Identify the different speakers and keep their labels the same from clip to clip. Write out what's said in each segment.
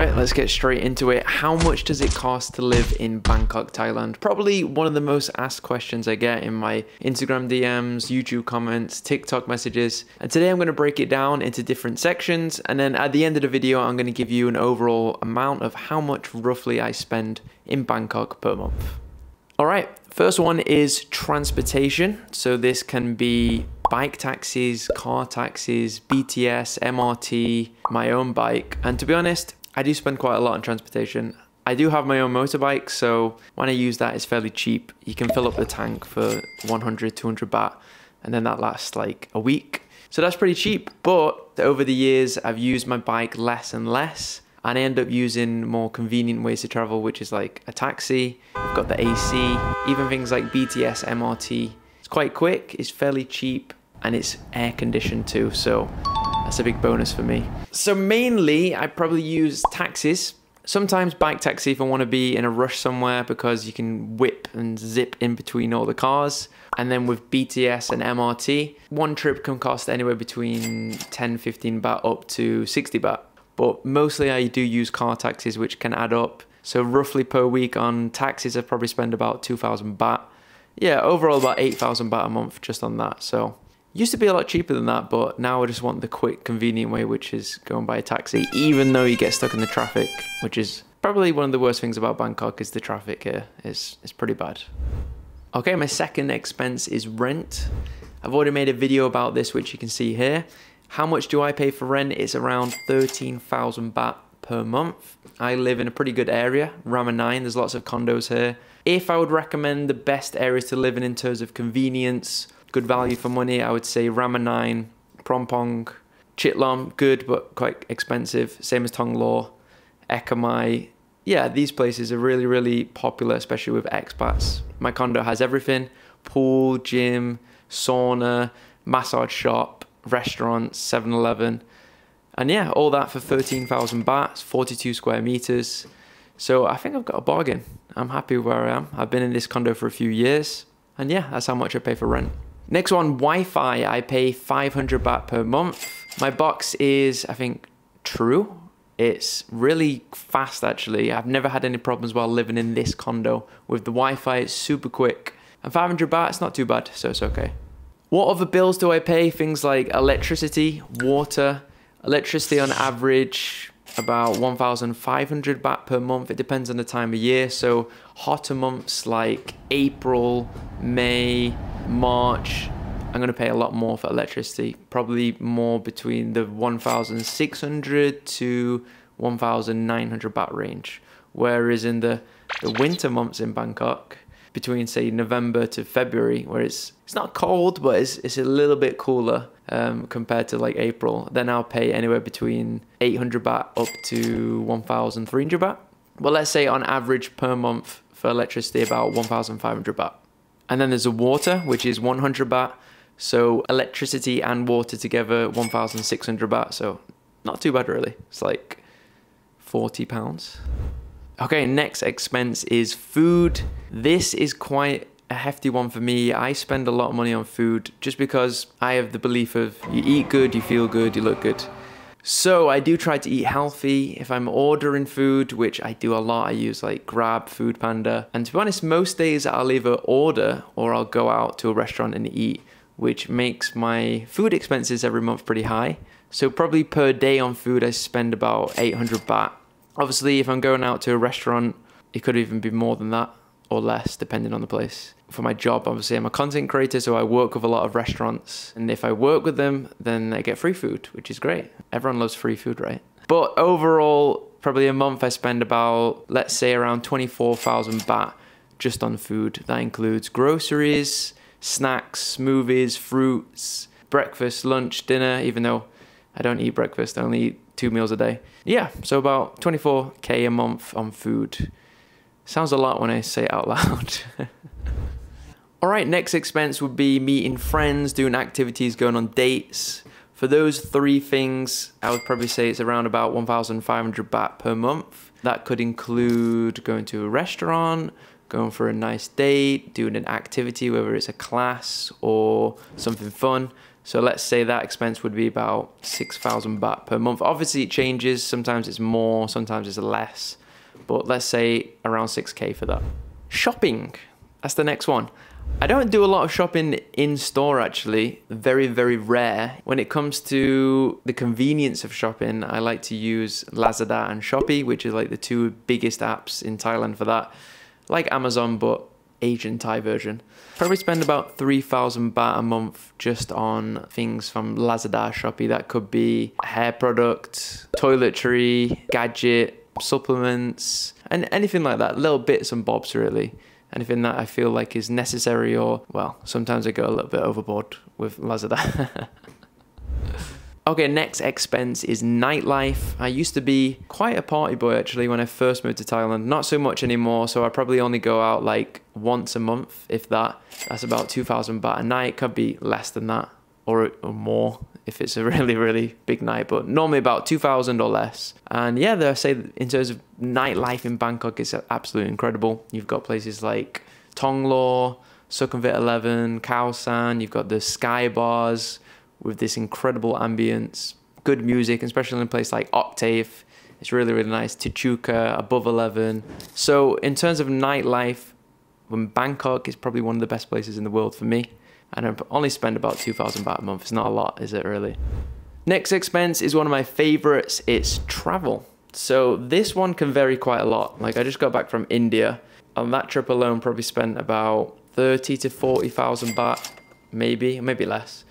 Speaker 1: right, let's get straight into it. How much does it cost to live in Bangkok, Thailand? Probably one of the most asked questions I get in my Instagram DMs, YouTube comments, TikTok messages. And today I'm going to break it down into different sections. And then at the end of the video, I'm going to give you an overall amount of how much roughly I spend in Bangkok per month. All right, first one is transportation. So this can be bike taxis, car taxis, BTS, MRT, my own bike. And to be honest, I do spend quite a lot on transportation. I do have my own motorbike, so when I use that, it's fairly cheap. You can fill up the tank for 100, 200 baht, and then that lasts like a week. So that's pretty cheap, but over the years, I've used my bike less and less, and I end up using more convenient ways to travel, which is like a taxi. I've got the AC, even things like BTS, MRT. It's quite quick, it's fairly cheap, and it's air conditioned too, so that's a big bonus for me. So mainly, I probably use taxis. Sometimes bike taxi if I want to be in a rush somewhere because you can whip and zip in between all the cars. And then with BTS and MRT, one trip can cost anywhere between 10, 15 baht up to 60 baht. But mostly I do use car taxis, which can add up. So roughly per week on taxis, I probably spend about 2,000 baht. Yeah, overall about 8,000 baht a month just on that. So used to be a lot cheaper than that, but now I just want the quick, convenient way, which is going by a taxi, even though you get stuck in the traffic, which is probably one of the worst things about Bangkok is the traffic here. It's pretty bad. Okay, my second expense is rent. I've already made a video about this, which you can see here. How much do I pay for rent? It's around 13,000 baht per month. I live in a pretty good area, Rama 9. There's lots of condos here. If I would recommend the best areas to live in terms of convenience, good value for money, I would say Rama 9, Prompong, Chitlom, good but quite expensive, same as Thong Lo, Ekamai. Yeah, these places are really, really popular, especially with expats. My condo has everything: pool, gym, sauna, massage shop, restaurants, 7-Eleven. And yeah, all that for 13,000 bahts, 42 square meters. So I think I've got a bargain. I'm happy where I am. I've been in this condo for a few years. And yeah, that's how much I pay for rent. Next one, Wi-Fi. I pay 500 baht per month. My box is, I think, True. It's really fast, actually. I've never had any problems while living in this condo. With the Wi-Fi, it's super quick. And 500 baht, it's not too bad, so it's okay. What other bills do I pay? Things like electricity, water. Electricity on average, about 1,500 baht per month. It depends on the time of year. So hotter months like April, May, March, I'm going to pay a lot more for electricity. Probably more between the 1,600 to 1,900 baht range. Whereas in the winter months in Bangkok, between say November to February, where it's not cold, but it's a little bit cooler compared to like April, then I'll pay anywhere between 800 baht up to 1,300 baht. Well, let's say on average per month for electricity about 1,500 baht. And then there's the water, which is 100 baht. So electricity and water together, 1,600 baht. So not too bad really. It's like 40 pounds. Okay, next expense is food. This is quite a hefty one for me. I spend a lot of money on food just because I have the belief of you eat good, you feel good, you look good. So I do try to eat healthy. If I'm ordering food, which I do a lot, I use like Grab, Food Panda. And to be honest, most days I'll either order or I'll go out to a restaurant and eat, which makes my food expenses every month pretty high. So probably per day on food, I spend about 800 baht. Obviously, if I'm going out to a restaurant, it could even be more than that or less, depending on the place. For my job, obviously, I'm a content creator, so I work with a lot of restaurants. And if I work with them, then I get free food, which is great. Everyone loves free food, right? But overall, probably a month I spend about, let's say, around 24,000 baht just on food. That includes groceries, snacks, smoothies, fruits, breakfast, lunch, dinner, even though I don't eat breakfast, I only eat 2 meals a day. Yeah, so about 24K a month on food. Sounds a lot when I say it out loud. All right, next expense would be meeting friends, doing activities, going on dates. For those three things, I would probably say it's around about 1,500 baht per month. That could include going to a restaurant, going for a nice date, doing an activity, whether it's a class or something fun. So let's say that expense would be about 6,000 baht per month. Obviously it changes, sometimes it's more, sometimes it's less, but let's say around 6K for that. Shopping, that's the next one. I don't do a lot of shopping in store actually, very, very rare. When it comes to the convenience of shopping, I like to use Lazada and Shopee, which is like the two biggest apps in Thailand for that. Like Amazon, but Asian Thai version. Probably spend about 3,000 baht a month just on things from Lazada, Shopee. That could be hair product, toiletry, gadget, supplements, and anything like that. Little bits and bobs really. Anything that I feel like is necessary, or, well, sometimes I go a little bit overboard with Lazada. Okay, next expense is nightlife. I used to be quite a party boy actually when I first moved to Thailand. Not so much anymore, so I probably only go out like once a month, if that. That's about 2,000 baht a night. Could be less than that, or more if it's a really, really big night, but normally about 2,000 or less. And yeah, I say in terms of nightlife in Bangkok, it's absolutely incredible. You've got places like Thonglor, Sukhumvit 11, Khao San, you've got the Sky Bars with this incredible ambience, good music, especially in a place like Octave. It's really, really nice. Tichuca, Above 11. So in terms of nightlife, when Bangkok is probably one of the best places in the world for me. And I only spend about 2,000 baht a month. It's not a lot, is it really? Next expense is one of my favorites. It's travel. So this one can vary quite a lot. Like I just got back from India. On that trip alone, probably spent about 30 to 40,000 baht, maybe less.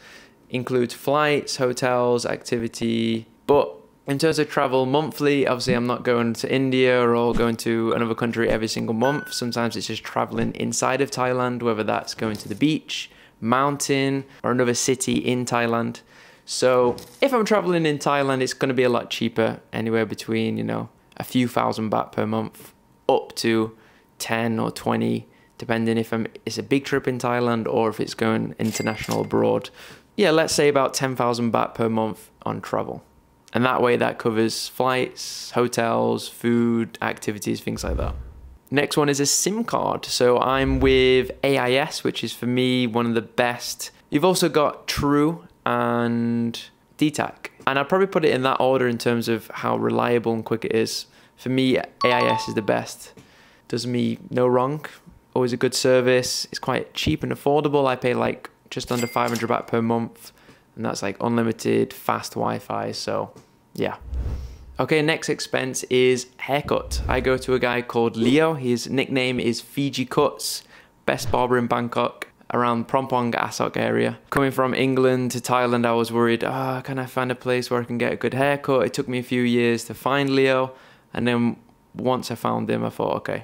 Speaker 1: Includes flights, hotels, activity. But in terms of travel monthly, obviously I'm not going to India or going to another country every single month. Sometimes it's just traveling inside of Thailand, whether that's going to the beach, mountain, or another city in Thailand. So if I'm traveling in Thailand, it's going to be a lot cheaper, anywhere between, you know, a few thousand baht per month up to 10 or 20, depending if it's a big trip in Thailand or if it's going international abroad. Yeah, let's say about 10,000 baht per month on travel. And that way that covers flights, hotels, food, activities, things like that. Next one is a SIM card. So I'm with AIS, which is for me one of the best. You've also got True and DTAC. And I'd probably put it in that order in terms of how reliable and quick it is. For me, AIS is the best. Does me no wrong. Always a good service. It's quite cheap and affordable. I pay like just under 500 baht per month. And that's like unlimited, fast Wi-Fi. So yeah. Okay, next expense is haircut. I go to a guy called Leo. His nickname is Fiji Cuts. Best barber in Bangkok, around Prompong, Asok area. Coming from England to Thailand, I was worried, can I find a place where I can get a good haircut? It took me a few years to find Leo. And then once I found him, I thought, okay,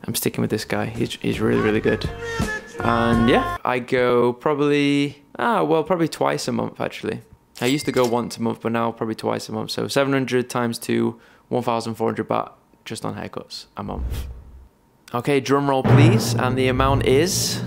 Speaker 1: I'm sticking with this guy. He's really, really good. And yeah, I go probably twice a month actually. I used to go once a month, but now probably twice a month. So 700 times 2, 1,400 baht just on haircuts a month. Okay, drum roll please. And the amount is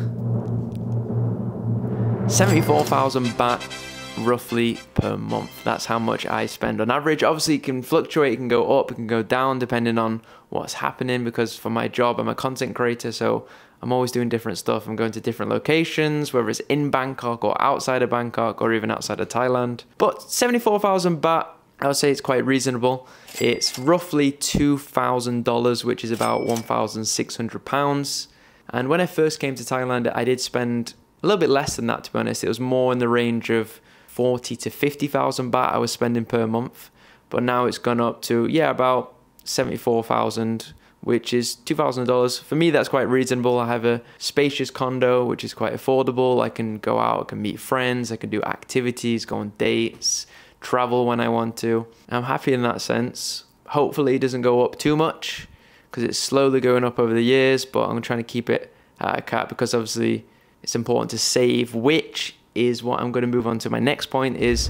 Speaker 1: 74,000 baht roughly per month. That's how much I spend on average. Obviously it can fluctuate, it can go up, it can go down depending on what's happening, because for my job I'm a content creator, so I'm always doing different stuff. I'm going to different locations, whether it's in Bangkok or outside of Bangkok or even outside of Thailand. But 74,000 baht, I would say it's quite reasonable. It's roughly $2,000, which is about 1,600 pounds. And when I first came to Thailand, I did spend a little bit less than that, to be honest. It was more in the range of 40 to 50,000 baht I was spending per month. But now it's gone up to, yeah, about 74,000, which is $2,000. For me, that's quite reasonable. I have a spacious condo, which is quite affordable. I can go out, I can meet friends, I can do activities, go on dates, travel when I want to. I'm happy in that sense. Hopefully it doesn't go up too much, because it's slowly going up over the years, but I'm trying to keep it at a cap, because obviously it's important to save, which is what I'm going to move on to. My next point is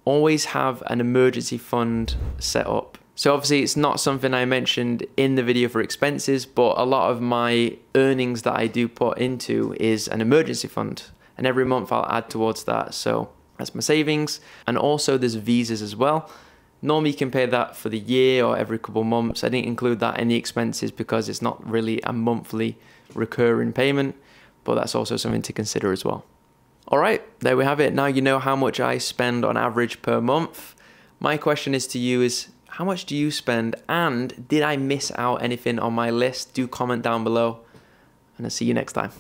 Speaker 1: always have an emergency fund set up. So obviously it's not something I mentioned in the video for expenses, but a lot of my earnings that I do put into is an emergency fund. And every month I'll add towards that. So that's my savings. And also there's visas as well. Normally you can pay that for the year or every couple of months. I didn't include that in the expenses because it's not really a monthly recurring payment, but that's also something to consider as well. All right, there we have it. Now you know how much I spend on average per month. My question is to you is, how much do you spend, and did I miss out anything on my list? Do comment down below, and I'll see you next time.